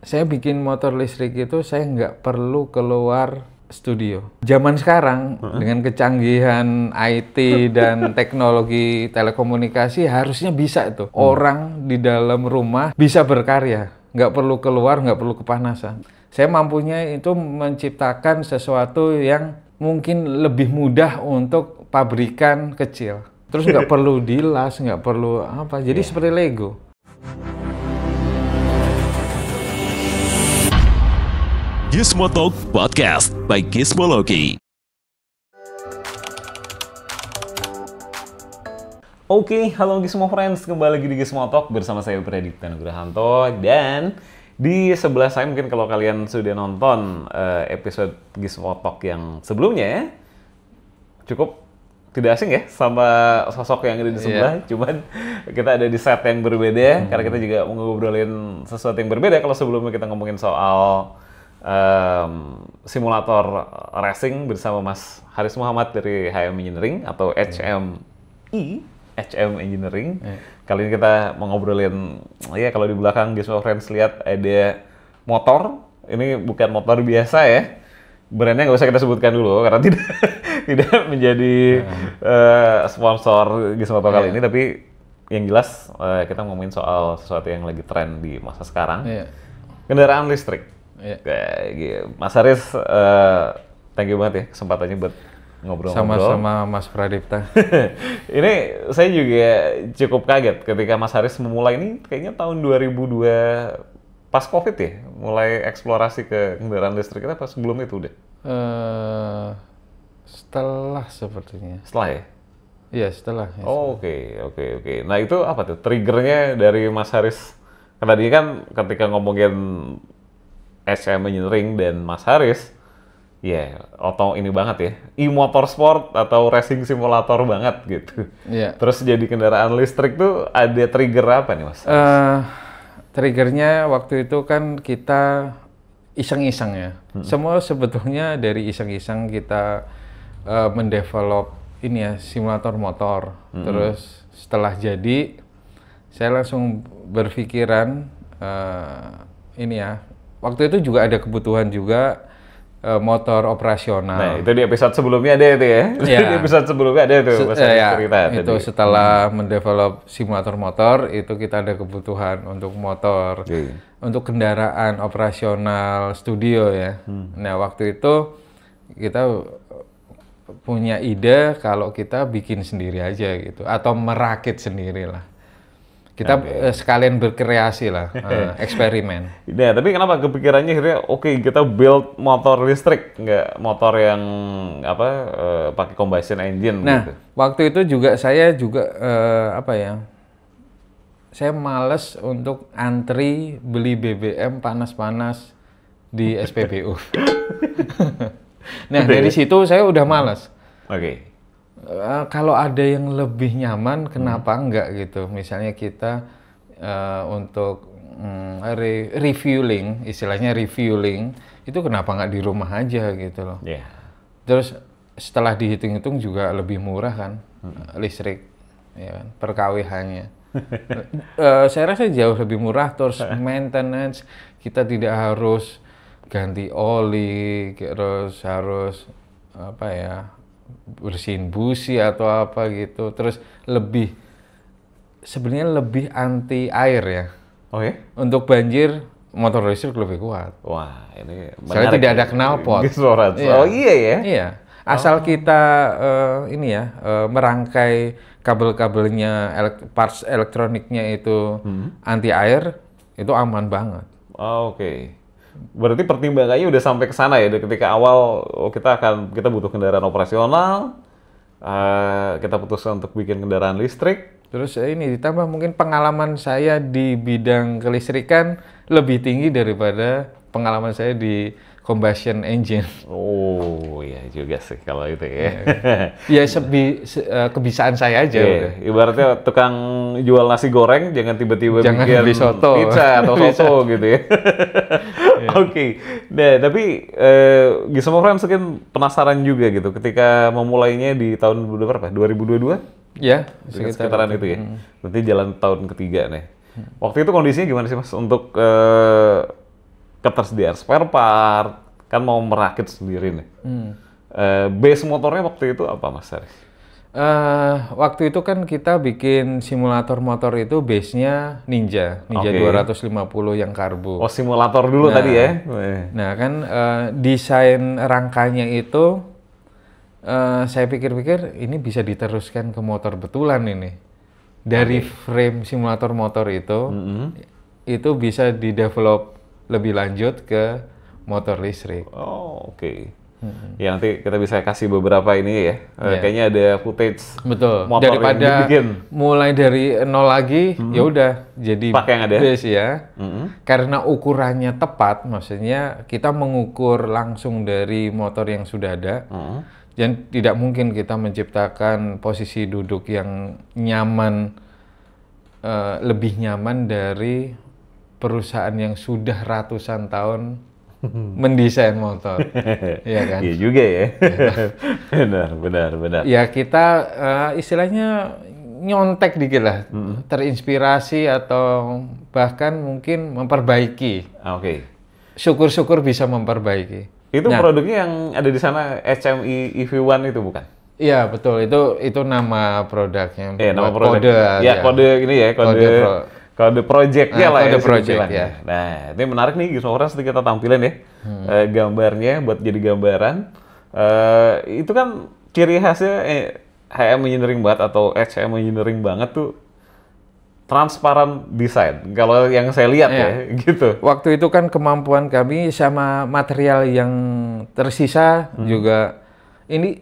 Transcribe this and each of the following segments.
saya bikin motor listrik itu saya nggak perlu keluar studio. Zaman sekarang dengan kecanggihan IT dan teknologi telekomunikasi harusnya bisa itu. Orang di dalam rumah bisa berkarya, nggak perlu keluar, nggak perlu kepanasan. Saya mampunya itu menciptakan sesuatu yang mungkin lebih mudah untuk pabrikan kecil. Terus nggak perlu dilas, nggak perlu apa. Jadi seperti Lego. Gizmo Talk Podcast by Gizmology. Oke, halo Gizmo Friends, kembali lagi di Gizmo Talk bersama saya Pradipta Nugrahanto. Dan di sebelah saya mungkin kalau kalian sudah nonton episode Gizmo Talk yang sebelumnya ya, cukup tidak asing ya sama sosok yang ada di sebelah. Cuman kita ada di set yang berbeda karena kita juga mau ngobrolin sesuatu yang berbeda. Kalau sebelumnya kita ngomongin soal simulator racing bersama Mas Haris Muhammad dari HM Engineering atau HM Engineering. Kali ini kita mau ngobrolin, ya kalau di belakang Gizmo Friends lihat ada motor. Ini bukan motor biasa ya. Brandnya nggak usah kita sebutkan dulu karena tidak menjadi sponsor Gizmo Talk kali ini. Tapi yang jelas kita ngomongin soal sesuatu yang lagi tren di masa sekarang. Kendaraan listrik. Mas Haris, thank you banget ya kesempatannya buat ngobrol-ngobrol. Sama-sama Mas Pradipta. Ini saya juga cukup kaget ketika Mas Haris memulai ini kayaknya tahun 2002 pas COVID ya, mulai eksplorasi ke kendaraan listrik. Kita pas sebelum itu udah? Setelah sepertinya. Setelah ya? Iya, setelah. Ya, Oke. Nah itu apa tuh triggernya dari Mas Haris? Karena tadi kan ketika ngomongin HM Engineering dan Mas Haris, ini banget ya, e-motorsport atau racing simulator banget gitu. Terus jadi kendaraan listrik tuh ada trigger apa nih Mas? Triggernya waktu itu kan kita iseng-iseng ya. Semua sebetulnya dari iseng-iseng kita mendevelop ini ya, simulator motor. Terus setelah jadi, saya langsung berpikiran ini ya, waktu itu juga ada kebutuhan juga motor operasional. Nah, itu di episode sebelumnya ada itu ya? Di episode sebelumnya ada itu, cerita itu tadi. Setelah mendevelop simulator motor, itu kita ada kebutuhan untuk motor, untuk kendaraan operasional studio ya. Nah, waktu itu kita punya ide kalau kita bikin sendiri aja gitu, atau merakit sendiri lah. Kita sekalian berkreasi lah, eksperimen. Nah, tapi kenapa kepikirannya akhirnya kita build motor listrik, nggak motor yang pakai combustion engine gitu? Waktu itu juga saya saya males untuk antri beli BBM panas-panas di SPBU. Nah, dari situ saya udah males. Kalau ada yang lebih nyaman, kenapa enggak gitu? Misalnya kita untuk refueling, istilahnya refueling, itu kenapa nggak di rumah aja gitu loh. Terus setelah dihitung-hitung juga lebih murah kan, listrik, ya kan, per kWh-nya. Saya rasa jauh lebih murah, terus maintenance, kita tidak harus ganti oli, terus harus bersihin busi atau apa gitu, terus sebenarnya lebih anti air ya. Untuk banjir motor listrik lebih kuat. Wah, ini menarik. Soalnya tidak ada knalpot. Iya. Asal kita merangkai kabel-kabelnya, parts elektroniknya itu anti air, itu aman banget. Berarti pertimbangannya udah sampai ke sana ya, ketika awal kita butuh kendaraan operasional, kita putuskan untuk bikin kendaraan listrik. Terus ini ditambah mungkin pengalaman saya di bidang kelistrikan lebih tinggi daripada pengalaman saya di combustion engine. Iya juga sih kalau itu ya. Ya kebiasaan saya aja. Ibaratnya tukang jual nasi goreng jangan tiba-tiba bikin soto, pizza atau soto gitu ya. Nah tapi Gizmo Friends mungkin penasaran juga gitu ketika memulainya di tahun berapa? 2022? Ya, sekitaran itu ya. Berarti jalan tahun ketiga nih. Waktu itu kondisinya gimana sih Mas untuk ketersediaan spare part, kan mau merakit sendiri nih. Base motornya waktu itu apa Mas Haris? Waktu itu kan kita bikin simulator motor itu base-nya Ninja Oke. 250 yang karbo. Oh, simulator dulu tadi ya? Nah kan desain rangkanya itu saya pikir-pikir ini bisa diteruskan ke motor betulan ini. Dari frame simulator motor itu bisa di-develop lebih lanjut ke motor listrik. Oh, oke. Ya nanti kita bisa kasih beberapa ini ya. Kayaknya ada footage Betul. motor Daripada yang dibikin. mulai dari nol lagi, ya udah jadi Pakai yang ada. base ya. Karena ukurannya tepat, maksudnya kita mengukur langsung dari motor yang sudah ada. Dan tidak mungkin kita menciptakan posisi duduk yang nyaman, lebih nyaman dari perusahaan yang sudah ratusan tahun mendesain motor. Iya kan? Iya juga ya. Benar. Ya kita istilahnya nyontek dikit lah, terinspirasi atau bahkan mungkin memperbaiki. Oke. Syukur-syukur bisa memperbaiki. Itu produknya yang ada di sana HMI EV1 itu bukan? Iya betul, itu nama produknya. Nama buat produk. kode Ya aja. kode ini ya, kode projectnya lah kode ya. project, istilahnya. ya. Nah, ini menarik nih Gizmo Friends, nanti kita tampilin ya gambarnya buat jadi gambaran. Itu kan ciri khasnya HM Engineering banget atau HM Engineering banget tuh transparan desain. Kalau yang saya lihat ya, gitu. Waktu itu kan kemampuan kami sama material yang tersisa juga ini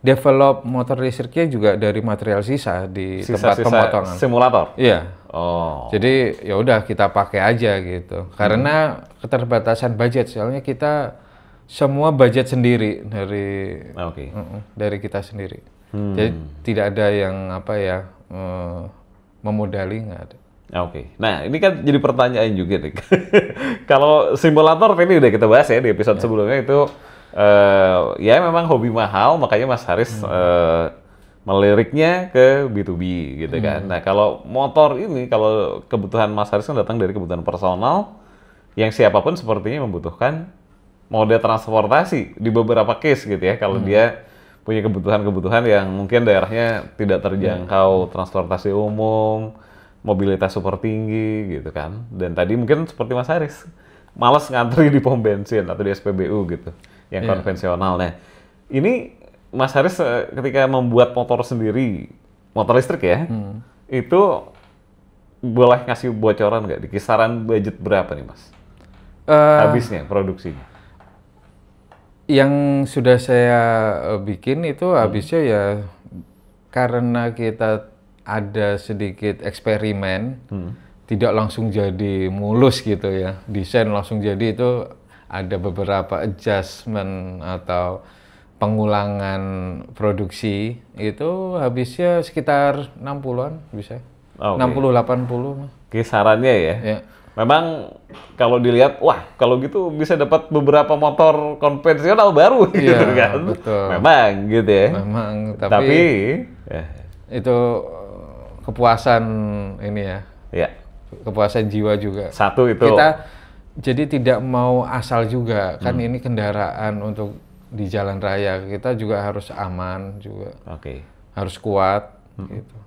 develop motor listriknya juga dari material sisa di tempat pemotongan. Simulator. Iya. Oh. Jadi ya udah kita pakai aja gitu. Karena keterbatasan budget, soalnya kita semua budget sendiri dari kita sendiri. Jadi tidak ada yang memodali, nggak ada. Oke. Nah, ini kan jadi pertanyaan juga nih. Kalau simulator tadi udah kita bahas ya di episode sebelumnya itu ya memang hobi mahal, makanya Mas Haris meliriknya ke B2B gitu kan. Nah, kalau motor ini, kalau kebutuhan Mas Haris kan datang dari kebutuhan personal, yang siapapun sepertinya membutuhkan mode transportasi di beberapa case gitu ya. Kalau dia punya kebutuhan-kebutuhan yang mungkin daerahnya tidak terjangkau transportasi umum, mobilitas super tinggi gitu kan. Dan tadi mungkin seperti Mas Haris, malas ngantri di pom bensin atau di SPBU gitu, yang konvensional. Nah, ini Mas Haris ketika membuat motor sendiri, motor listrik ya, itu boleh ngasih bocoran nggak di kisaran budget berapa nih Mas? Habisnya, produksinya? Yang sudah saya bikin itu habisnya ya karena kita ada sedikit eksperimen, tidak langsung jadi mulus gitu ya. Desain langsung jadi itu ada beberapa adjustment atau pengulangan produksi, itu habisnya sekitar 60-an bisa. 60-80. Kisarannya ya? Ya. Memang kalau dilihat, wah kalau gitu bisa dapat beberapa motor konvensional baru gitu kan? Betul. Memang gitu ya? Memang, Tapi itu kepuasan ini ya. Ya. Kepuasan jiwa juga. Satu itu. Kita jadi tidak mau asal juga, kan ini kendaraan untuk di jalan raya, kita juga harus aman juga. Oke. Harus kuat gitu.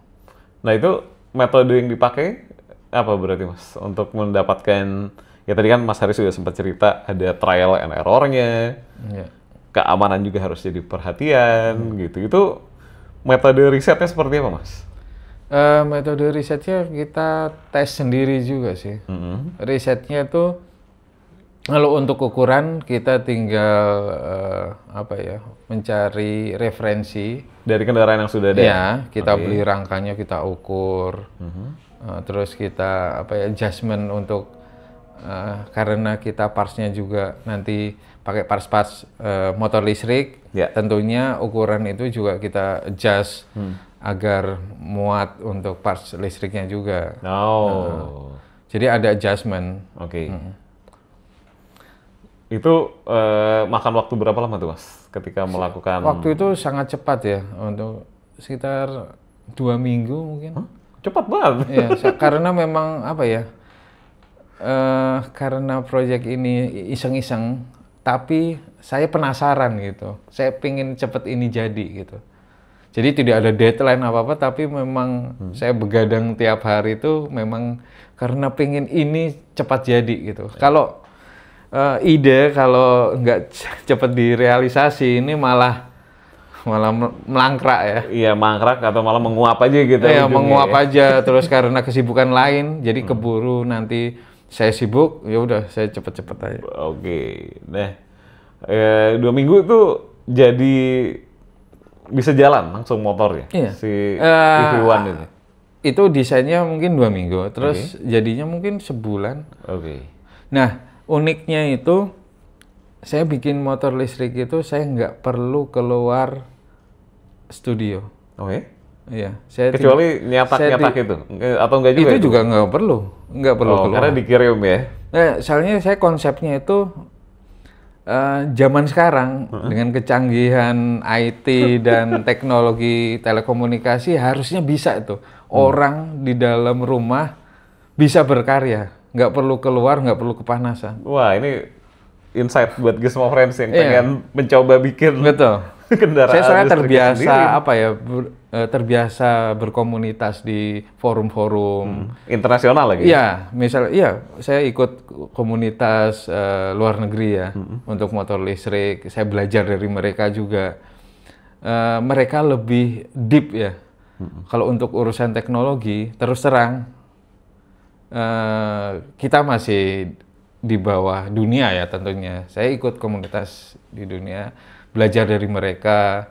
Nah itu metode yang dipakai apa berarti Mas? Untuk mendapatkan, ya tadi kan Mas Haris sudah sempat cerita ada trial and error-nya, keamanan juga harus jadi perhatian gitu. Itu metode risetnya seperti apa Mas? Metode risetnya kita tes sendiri juga sih. Risetnya tuh kalau untuk ukuran kita tinggal mencari referensi dari kendaraan yang sudah ada. Ya, kita beli rangkanya, kita ukur. Terus kita adjustment untuk karena kita partsnya juga nanti pakai parts motor listrik, tentunya ukuran itu juga kita adjust agar muat untuk parts listriknya juga. Jadi ada adjustment. Oke. Itu makan waktu berapa lama tuh Mas ketika melakukan? Waktu itu sangat cepat ya, untuk sekitar 2 minggu mungkin. Cepat banget. Ya, karena memang karena proyek ini iseng-iseng, tapi saya penasaran gitu. Saya pengen cepet ini jadi gitu. Jadi tidak ada deadline apa-apa, tapi memang saya begadang tiap hari itu memang karena pengen ini cepat jadi gitu. Kalau ide kalau nggak cepat direalisasi ini malah melangkrak ya. Iya, mangkrak atau malah menguap aja gitu. Iya, ujungnya menguap ya. aja terus karena kesibukan lain, jadi keburu nanti saya sibuk, ya udah saya cepet-cepet aja. Oke, nah 2 minggu itu jadi bisa jalan langsung motornya, Iya. si EV1 ini. Itu desainnya mungkin 2 minggu, terus jadinya mungkin sebulan. Oke. Nah, uniknya itu saya bikin motor listrik itu saya nggak perlu keluar studio. Oke. Iya, saya Kecuali nyetak-nyetak itu, atau enggak juga? itu juga nggak perlu keluar. Karena dikirim ya. Nah, soalnya saya konsepnya itu zaman sekarang dengan kecanggihan IT dan teknologi telekomunikasi harusnya bisa itu orang di dalam rumah bisa berkarya, nggak perlu keluar, nggak perlu kepanasan. Wah, ini insight buat Gizmo Friends yang Iya. pengen mencoba bikin Betul. kendaraan Saya soalnya listriknya terbiasa sendiri. apa ya terbiasa berkomunitas di forum-forum. Internasional lagi. Iya, misal iya saya ikut komunitas luar negeri ya untuk motor listrik. Saya belajar dari mereka juga. Mereka lebih deep ya. Kalau untuk urusan teknologi, terus terang kita masih di bawah dunia ya tentunya. Saya ikut komunitas di dunia, belajar dari mereka.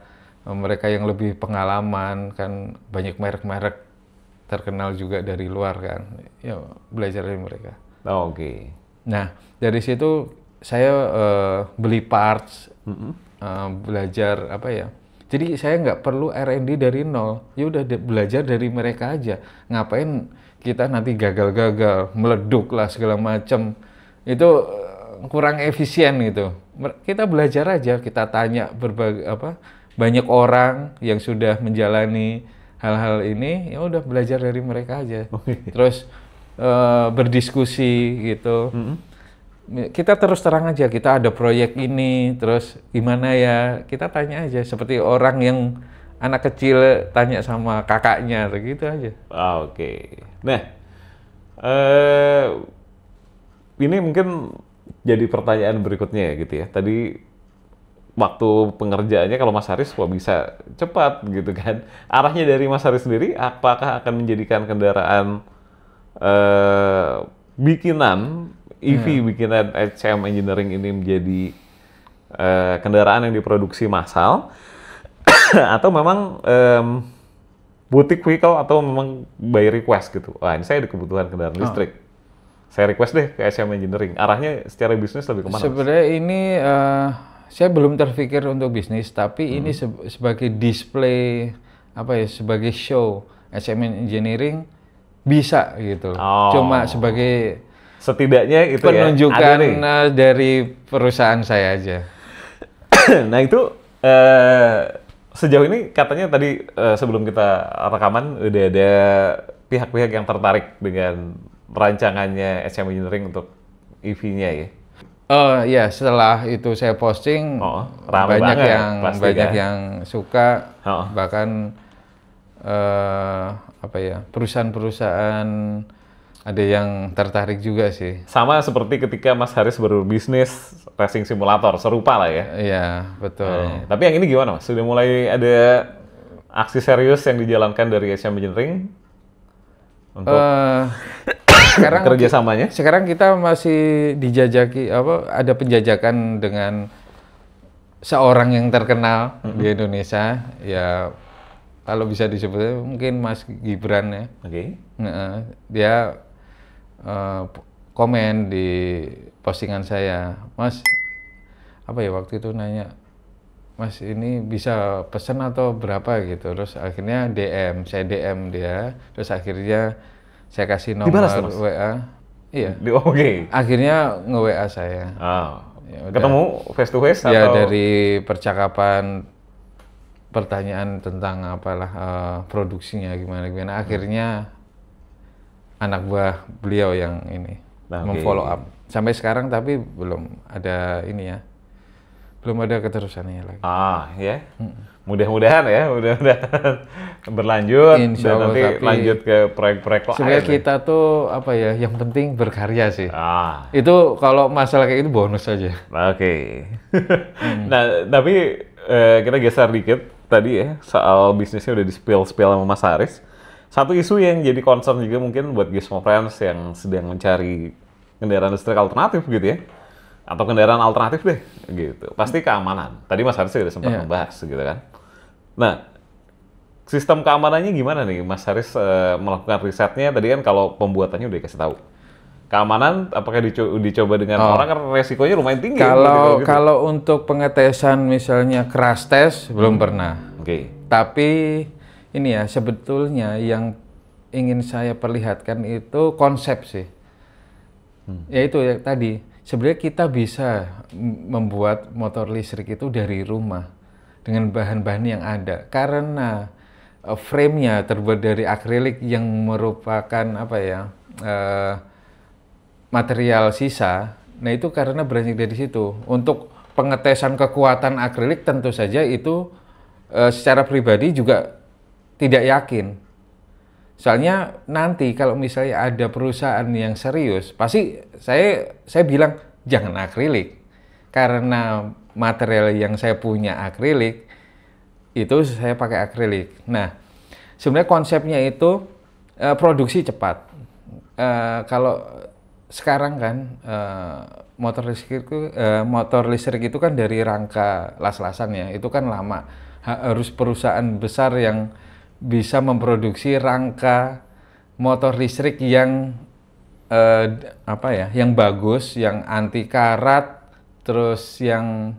Mereka yang lebih pengalaman kan banyak merek-merek terkenal juga dari luar kan, ya belajar dari mereka. Oke. Nah dari situ saya beli parts, belajar apa ya. Jadi saya nggak perlu R&D dari nol, ya udah belajar dari mereka aja. Ngapain kita nanti gagal-gagal, meleduk lah segala macam, itu kurang efisien gitu. Kita belajar aja, kita tanya banyak orang yang sudah menjalani hal-hal ini, ya udah belajar dari mereka aja. Terus berdiskusi gitu. Kita terus terang aja, kita ada proyek ini, terus gimana ya, kita tanya aja. Seperti orang yang anak kecil tanya sama kakaknya, gitu aja. Oke. Nah, ini mungkin jadi pertanyaan berikutnya ya gitu ya. Tadi waktu pengerjaannya kalau Mas Haris kok bisa cepat gitu kan. Arahnya dari Mas Haris sendiri, apakah akan menjadikan kendaraan bikinan EV, bikinan HM Engineering ini menjadi kendaraan yang diproduksi massal atau memang boutique vehicle atau memang by request gitu. Wah, ini saya ada kebutuhan kendaraan listrik. Saya request deh ke HM Engineering. Arahnya secara bisnis lebih kemana? Sebenarnya ini saya belum terpikir untuk bisnis, tapi ini sebagai display apa ya, sebagai show HM Engineering bisa gitu. Cuma sebagai setidaknya itu penunjukan ya, dari perusahaan saya aja. Nah itu sejauh ini katanya tadi sebelum kita rekaman udah ada pihak-pihak yang tertarik dengan rancangannya HM Engineering untuk EV-nya ya. Oh ya, setelah itu saya posting banyak yang suka, bahkan perusahaan-perusahaan ada yang tertarik juga sih. Sama seperti ketika Mas Haris berbisnis racing simulator, serupa lah ya. Iya, betul. Tapi yang ini gimana Mas? Sudah mulai ada aksi serius yang dijalankan dari HM Engineering untuk sekarang kerjasamanya? Sekarang kita masih dijajaki ada penjajakan dengan seorang yang terkenal di Indonesia, ya kalau bisa disebut mungkin Mas Gibran ya. Dia komen di postingan saya, Mas waktu itu nanya, Mas ini bisa pesan atau berapa gitu, terus akhirnya saya DM dia, terus akhirnya saya kasih nomor WA. Iya. Akhirnya nge-WA saya. Ya, ketemu face to face ya, atau? Dari percakapan, pertanyaan tentang produksinya gimana. Akhirnya anak buah beliau yang ini Nah, memfollow up. Sampai sekarang tapi belum ada ini ya. Belum ada keterusannya lagi. Ya. Mudah-mudahan ya, mudah-mudahan berlanjut Insya dan Allah, nanti tapi lanjut ke proyek-proyek lain. sebenarnya kita tuh apa ya, yang penting berkarya sih. Ah, Itu kalau masalah kayak itu bonus saja. oke. Nah, tapi kita geser dikit tadi ya, soal bisnisnya udah di-spill sama Mas Haris. Satu isu yang jadi concern juga mungkin buat Gizmo Friends yang sedang mencari kendaraan listrik alternatif gitu ya. Atau kendaraan alternatif deh, gitu. Pasti keamanan. Tadi Mas Haris sudah sempat membahas gitu kan. Nah, sistem keamanannya gimana nih? Mas Haris melakukan risetnya, tadi kan kalau pembuatannya udah dikasih tahu. Keamanan, apakah dicoba dengan orang, kan resikonya lumayan tinggi. Kalau gitu. kalau untuk pengetesan misalnya crash test belum pernah. Oke. Tapi ini ya, sebetulnya yang ingin saya perlihatkan itu konsep sih. Yaitu ya tadi, sebenarnya kita bisa membuat motor listrik itu dari rumah dengan bahan-bahan yang ada, karena frame-nya terbuat dari akrilik yang merupakan apa ya, material sisa. Nah itu karena beranjak dari situ. Untuk pengetesan kekuatan akrilik tentu saja itu secara pribadi juga tidak yakin. Soalnya nanti kalau misalnya ada perusahaan yang serius, pasti saya bilang jangan akrilik. Karena material yang saya punya akrilik, itu saya pakai akrilik. Nah, sebenarnya konsepnya itu produksi cepat. Kalau sekarang kan motor listrik itu kan dari rangka las-lasan ya, itu kan lama. Harus perusahaan besar yang bisa memproduksi rangka motor listrik yang yang bagus, yang anti karat, terus yang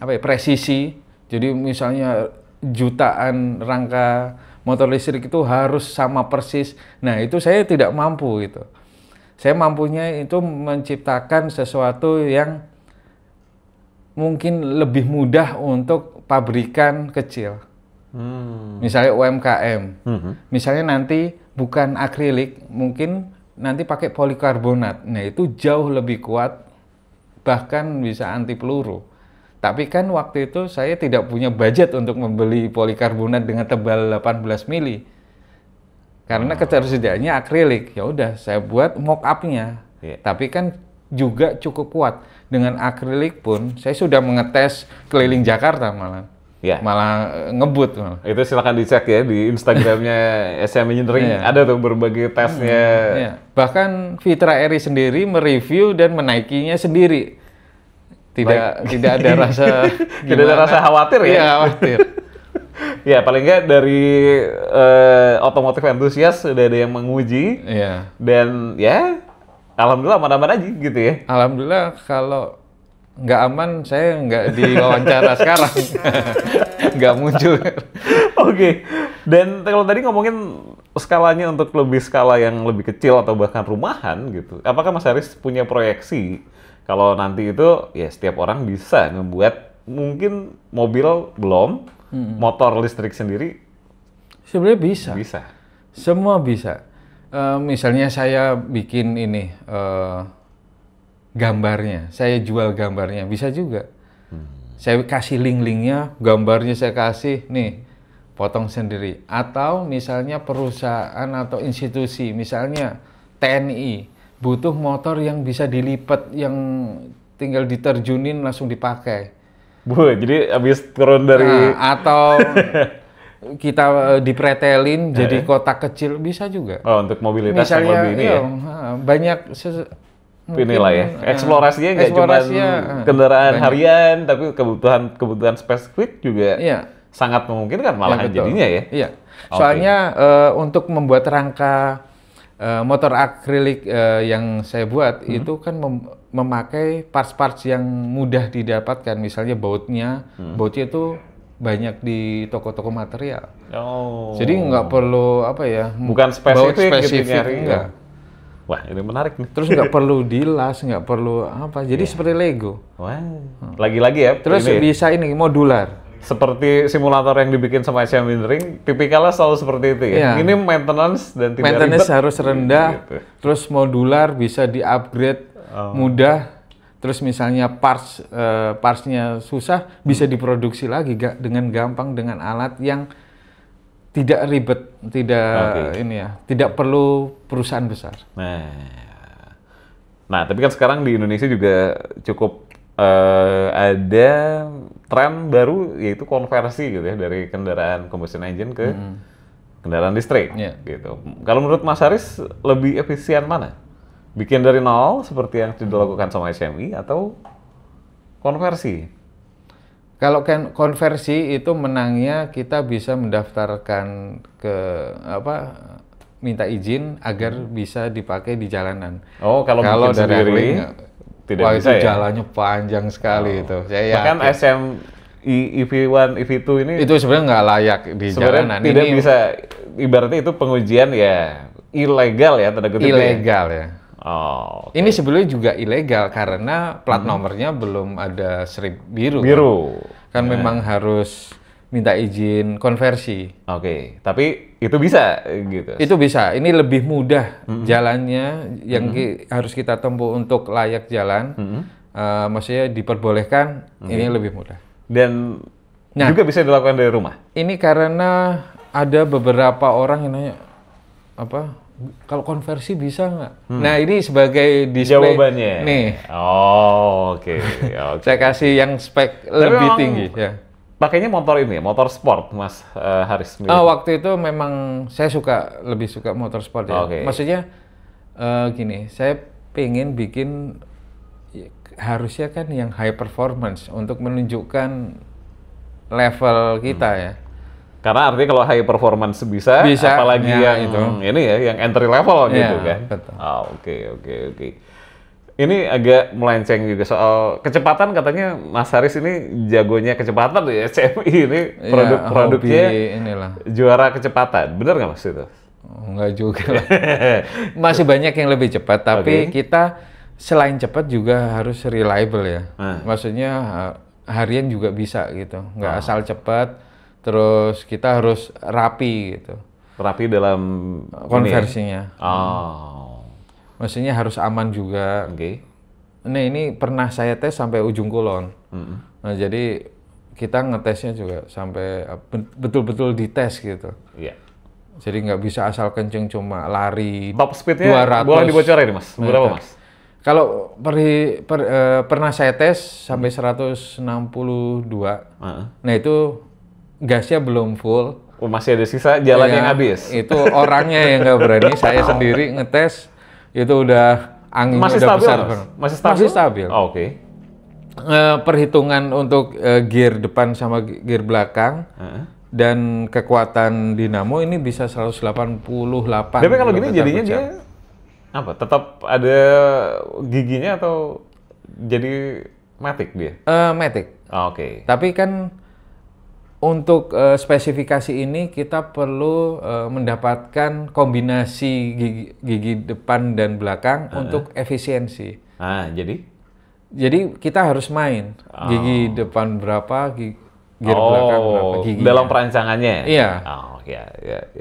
presisi. Jadi misalnya jutaan rangka motor listrik itu harus sama persis. Nah itu saya tidak mampu gitu. Saya mampunya itu menciptakan sesuatu yang mungkin lebih mudah untuk pabrikan kecil. Misalnya UMKM. Misalnya nanti bukan akrilik, mungkin nanti pakai polikarbonat. Nah itu jauh lebih kuat, bahkan bisa anti peluru. Tapi kan waktu itu saya tidak punya budget untuk membeli polikarbonat dengan tebal 18 mili. Karena ketersediaannya akrilik. Ya udah, saya buat mock up-nya. Tapi kan juga cukup kuat. Dengan akrilik pun saya sudah mengetes keliling Jakarta malah ngebut malah. Itu silakan dicek ya di Instagramnya SM Engineering. Ada tuh berbagai tesnya. Bahkan Fitra Eri sendiri mereview dan menaikinya sendiri. Tidak ada rasa tidak ada rasa khawatir ya? Iya, khawatir. Ya paling nggak dari otomotif entusias sudah ada yang menguji. Dan ya alhamdulillah aman-aman aja gitu ya. Alhamdulillah, kalau nggak aman saya nggak diwawancara sekarang. Nggak muncul. Oke. Dan kalau tadi ngomongin skalanya untuk skala yang lebih kecil atau bahkan rumahan gitu. Apakah Mas Haris punya proyeksi kalau nanti itu ya setiap orang bisa membuat mungkin mobil belum, motor listrik sendiri? Sebenarnya bisa. Bisa. Semua bisa. Misalnya saya bikin ini gambarnya, saya jual gambarnya, bisa juga. Saya kasih link-linknya, gambarnya saya kasih, nih, potong sendiri. Atau misalnya perusahaan atau institusi, misalnya TNI, butuh motor yang bisa dilipat, yang tinggal diterjunin langsung dipakai. Jadi habis turun dari... atau kita dipretelin jadi kotak kecil, bisa juga. Oh, untuk mobilitas misalnya, yang lebih ini ya? Banyak... Inilah ya, eksplorasinya nggak cuma kendaraan harian, tapi kebutuhan spesifik juga sangat memungkinkan malahan jadinya ya. Iya, soalnya untuk membuat rangka motor akrilik yang saya buat itu kan memakai parts-parts yang mudah didapatkan, misalnya bautnya itu banyak di toko-toko material. Jadi nggak perlu bukan spesifik gitu nyari. Enggak. Wah, ini menarik nih. Terus nggak perlu dilas, nggak perlu jadi seperti Lego. Wah, lagi-lagi ya. Terus bisa ini modular. seperti simulator yang dibikin sama HM Engineering, tipikalnya selalu seperti itu ya. Iya. Ini maintenance dan tidak Maintenance ribet. harus rendah, Gitu. terus modular bisa di-upgrade mudah. Terus misalnya partsnya susah bisa diproduksi lagi dengan gampang dengan alat yang tidak ribet, tidak perlu perusahaan besar. Nah, tapi kan sekarang di Indonesia juga cukup ada tren baru yaitu konversi gitu ya dari kendaraan combustion engine ke kendaraan listrik. Iya. Gitu. Kalau menurut Mas Haris lebih efisien mana? Bikin dari nol seperti yang dilakukan sama HMI atau konversi? Kalau konversi itu menangnya kita bisa mendaftarkan ke minta izin agar bisa dipakai di jalanan. Oh, kalau bikin dari sendiri highway tidak wah, bisa itu ya? jalannya panjang sekali itu. Saya Bahkan yakin. SMI EV1, EV2 ini Itu sebenarnya nggak layak di sebenarnya jalanan. tidak Ini bisa, ibaratnya itu pengujian ya ilegal ya, tanda kutip ya? ilegal ya. Oh, Ini sebenarnya juga ilegal karena plat nomornya belum ada strip biru. biru. Kan memang harus minta izin konversi. Oke, tapi itu bisa gitu. Itu bisa. Ini lebih mudah jalannya yang harus kita tempuh untuk layak jalan. Maksudnya diperbolehkan, ini lebih mudah. Dan Nah. juga bisa dilakukan dari rumah. Ini karena ada beberapa orang yang nanya, kalau konversi bisa nggak? Nah, ini sebagai display. Jawabannya. Nih, Oh, oke. Oke. saya kasih yang spek lebih memang tinggi. Ya. Pakainya motor ini, motor sport, Mas Haris. Waktu itu memang saya lebih suka motorsport ya. Oke. Maksudnya gini, saya pengen bikin harusnya kan yang high performance untuk menunjukkan level kita ya. Karena artinya kalau high performance bisa, Bisa, apalagi ya, yang itu. ini ya, yang entry level Ya, gitu kan. betul. Oke. Ini agak melenceng juga soal kecepatan, katanya Mas Haris ini jagonya kecepatan ya, CMI ini produk-produknya hobi inilah. juara kecepatan. Bener nggak Mas itu? Enggak juga lah. Masih banyak yang lebih cepat, tapi kita selain cepat juga harus reliable ya. Maksudnya harian juga bisa gitu. Nggak asal cepat, terus kita harus rapi gitu. Rapi dalam Konversinya. Oh. Maksudnya harus aman juga. Oke. Nah, ini pernah saya tes sampai ujung kulon. Nah, jadi kita ngetesnya juga sampai betul-betul dites gitu. Iya. Jadi nggak bisa asal kenceng cuma lari Top speednya 200 boleh dibocorin Mas? Berapa meter. Mas? Kalau pernah saya tes sampai 162. Nah, itu gasnya belum full. Oh, masih ada sisa jalan Ya, yang habis. Itu orangnya yang nggak berani. Saya sendiri ngetes itu udah anginnya Masih udah stabil, besar. Mas? banget. Masih stabil? Masih stabil. Oh, oke. Perhitungan untuk gear depan sama gear belakang dan kekuatan dinamo ini bisa 188. Tapi kalau gini kilometer jadinya per jam. dia apa? Tetap ada giginya atau jadi matic dia? Matic. Oh, oke. Tapi kan untuk spesifikasi ini kita perlu mendapatkan kombinasi gigi depan dan belakang untuk efisiensi. Jadi kita harus main gigi depan berapa, gear belakang berapa giginya. Dalam perancangannya. Iya. Oh, ya.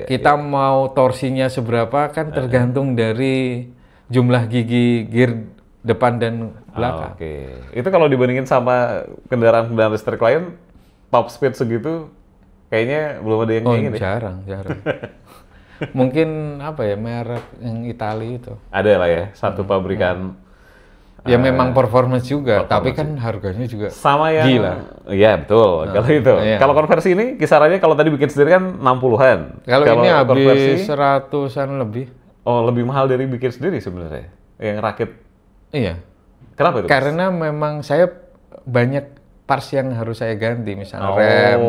Kita mau torsinya seberapa kan tergantung dari jumlah gigi gear depan dan belakang. Oke. Itu kalau dibandingin sama kendaraan listrik lain, top speed segitu kayaknya belum ada yang kayak gini. Jarang. Mungkin merek yang Itali itu. Ada lah ya, satu pabrikan. Ya memang performance juga, tapi kan harganya juga sama yang gila. Iya, betul. Kalau itu. Iya. Kalau konversi ini kisarannya kalau tadi bikin sendiri kan 60-an. Kalau ini habis konversi, 100-an lebih. oh, lebih mahal dari bikin sendiri sebenarnya. Yang rakit. Iya. Kenapa itu? Mas? Karena memang saya banyak parts yang harus saya ganti, misalnya rem,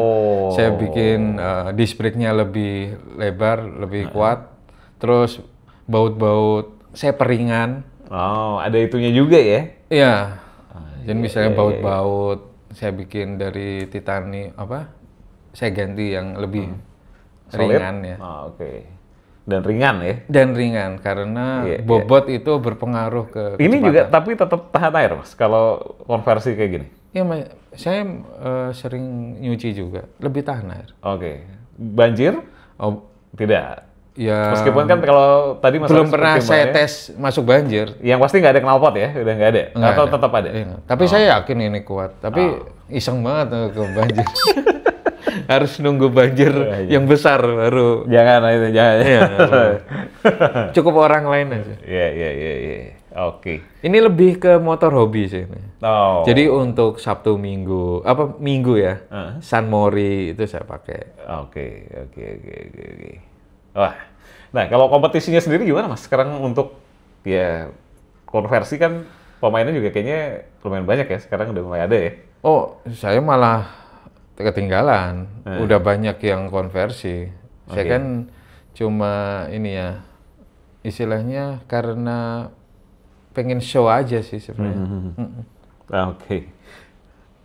saya bikin disc brake-nya lebih lebar, lebih kuat, terus baut-baut saya peringan. Oh, ada itunya juga ya? Iya. Jadi misalnya baut-baut saya bikin dari titani saya ganti yang lebih ringan ya. Oh, oke. Dan ringan ya? Dan ringan karena bobot itu berpengaruh ke Ini kecepatan. juga tapi tetap tahan air Mas kalau konversi kayak gini. Ya, saya sering nyuci juga, lebih tahan air. Oke. Banjir? Oh, Tidak. ya. Meskipun kan kalau tadi Mas Belum Haris pernah saya pertimbangannya, tes masuk banjir. yang pasti nggak ada knalpot ya? Udah nggak ada? Nggak Atau ada. tetap ada? Iya, tapi saya yakin ini kuat. Tapi iseng banget ke banjir. Harus nunggu banjir yang besar baru. Jangan itu, jangan. Iya, cukup orang lain aja. Iya. Oke. Ini lebih ke motor hobi sih ini. Oh. Jadi untuk Sabtu Minggu, Minggu ya, San Mori itu saya pakai. Oke. Wah. Nah, kalau kompetisinya sendiri gimana, Mas? Sekarang untuk ya konversi kan pemainnya juga kayaknya lumayan banyak ya. Sekarang udah mulai ada ya. Oh, saya malah ketinggalan. Udah banyak yang konversi. Saya kan cuma ini ya, istilahnya karena pengen show aja sih sebenarnya. Oke.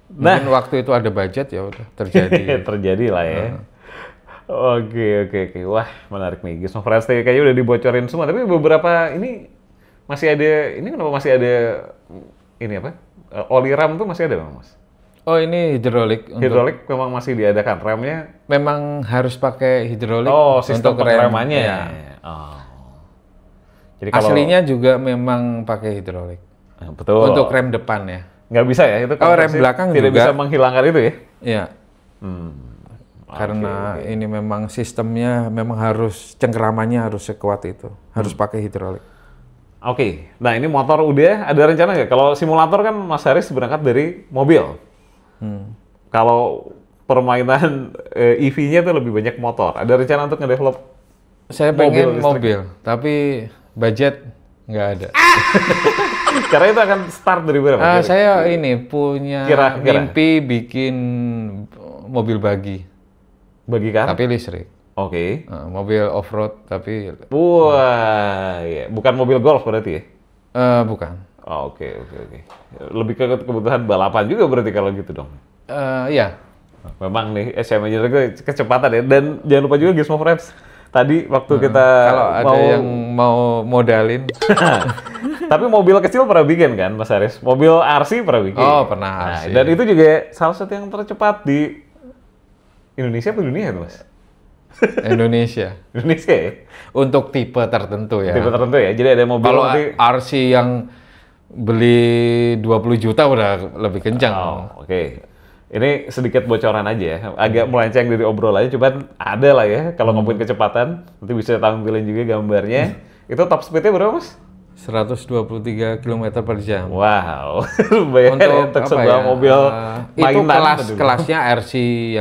Mungkin waktu itu ada budget ya udah terjadi. Terjadi lah ya. Oke. Wah, menarik nih. Gizmo Friends kayaknya udah dibocorin semua. Tapi beberapa ini masih ada, ini kenapa masih ada ini apa? Oli ram tuh masih ada, Bang, Mas? Oh, ini hidrolik. Hidrolik memang masih diadakan. Remnya? Memang harus pakai hidrolik sistem untuk rem. pengeremannya. Ya. Oh. Jadi kalau Aslinya juga memang pakai hidrolik. betul. Untuk rem depan ya. Nggak bisa ya? Itu Oh, rem konversi belakang tidak juga. bisa menghilangkan itu ya? Iya. Karena ini memang sistemnya memang harus cengkeramannya harus sekuat itu. Harus pakai hidrolik. Oke. Nah, ini motor udah ada rencana nggak? Kalau simulator kan Mas Haris berangkat dari mobil. Kalau permainan EV-nya tuh lebih banyak motor. Ada rencana untuk ngedevelop Saya mobil pengen listrik? mobil, tapi budget nggak ada. Karena itu akan start dari berapa? Saya ini punya Kira-kira. mimpi bikin mobil bagi, Bagikan? tapi listrik. Oke. Mobil off-road, tapi Wah, iya. Bukan mobil golf berarti ya? bukan. Oh, oke. Lebih ke kebutuhan balapan juga berarti kalau gitu dong. Iya. Memang nih, SM Engineering gue kecepatan ya. Dan jangan lupa juga Gizmo Friends. Tadi waktu kita Kalau ada yang mau modalin, tapi mobil kecil pernah bikin kan, Mas Haris? Mobil RC pernah bikin. Oh, pernah Nah, RC. dan itu juga salah satu yang tercepat di Indonesia atau dunia itu, Mas? Indonesia. Indonesia ya? Untuk tipe tertentu ya. Tipe tertentu ya? Jadi ada mobil Kalau nanti... RC yang beli 20 juta udah lebih kencang. Oh, oke. Ini sedikit bocoran aja ya. Agak melenceng dari obrolannya, cuman ada lah ya. Kalau ngomongin kecepatan, nanti bisa tampilin juga gambarnya. Itu top speed-nya berapa, Mas? 123 km per jam. Wow. Bayangkan ya, untuk apa sebuah ya, mobil itu mainan. kelasnya RC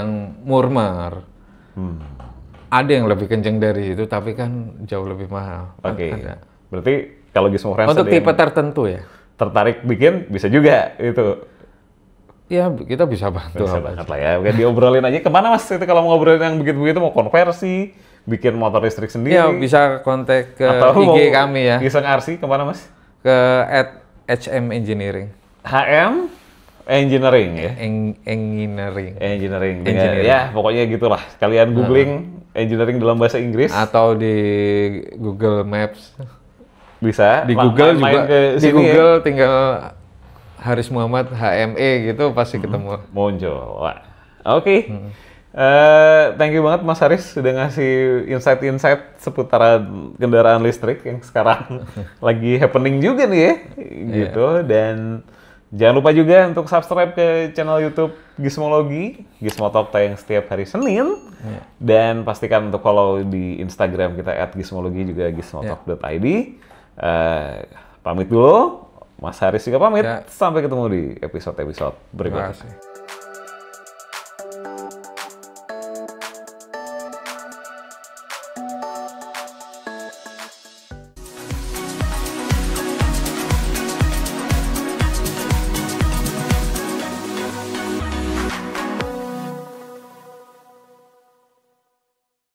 yang murmer. Ada yang lebih kenceng dari itu, tapi kan jauh lebih mahal. Oke. Ada. Berarti kalau Gizmo Friends Untuk ada tipe yang tertentu ya. tertarik bikin, bisa juga itu. Ya, kita bisa bantu. Bisa apa banget lah ya. Oke, diobrolin aja. Kemana, Mas? Itu kalau mau ngobrolin yang begitu-begitu, mau konversi, bikin motor listrik sendiri. Ya, bisa kontak ke atau IG mau kami ya. iseng RC, kemana, Mas? Ke @HM Engineering. HM Engineering ya? Engineering. Engineering. Engineering. Ya, pokoknya gitulah. Kalian googling engineering dalam bahasa Inggris. Atau di Google Maps. Bisa. Di Google juga. ke Di sini Google tinggal Haris Muhammad HME gitu pasti ketemu. ya. Muncul. Wah. Oke. Thank you banget Mas Haris sudah ngasih insight-insight seputar kendaraan listrik yang sekarang lagi happening juga nih ya. Gitu. Dan jangan lupa juga untuk subscribe ke channel YouTube Gizmologi. Gizmo Talk tayang setiap hari Senin. Dan pastikan untuk follow di Instagram kita @gizmologi juga gizmotalk.id. Pamit dulu. Mas Haris juga pamit. Sampai ketemu di episode-episode berikutnya. Terima kasih.